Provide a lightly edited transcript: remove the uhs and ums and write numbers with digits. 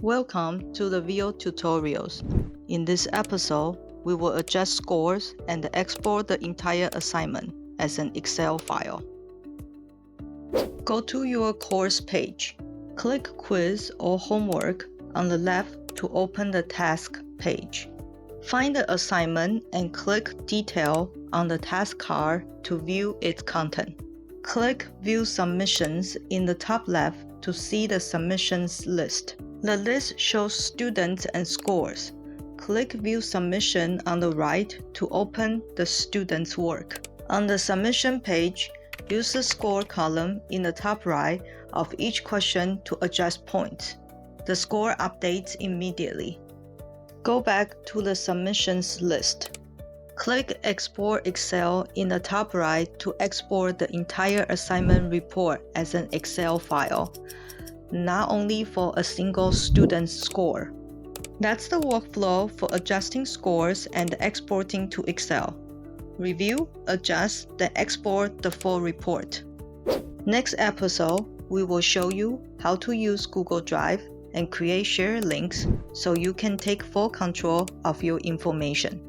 Welcome to the video tutorials. In this episode, we will adjust scores and export the entire assignment as an Excel file. Go to your course page. Click Quiz or Homework on the left to open the task page. Find the assignment and click Detail on the task card to view its content. Click View Submissions in the top left to see the submissions list. The list shows students and scores. Click View Submission on the right to open the student's work. On the submission page, use the score column in the top right of each question to adjust points. The score updates immediately. Go back to the submissions list. Click Export Excel in the top right to export the entire assignment report as an Excel file, not only for a single student's score. That's the workflow for adjusting scores and exporting to Excel. Review, adjust, then export the full report. Next episode, we will show you how to use Google Drive and create shared links so you can take full control of your information.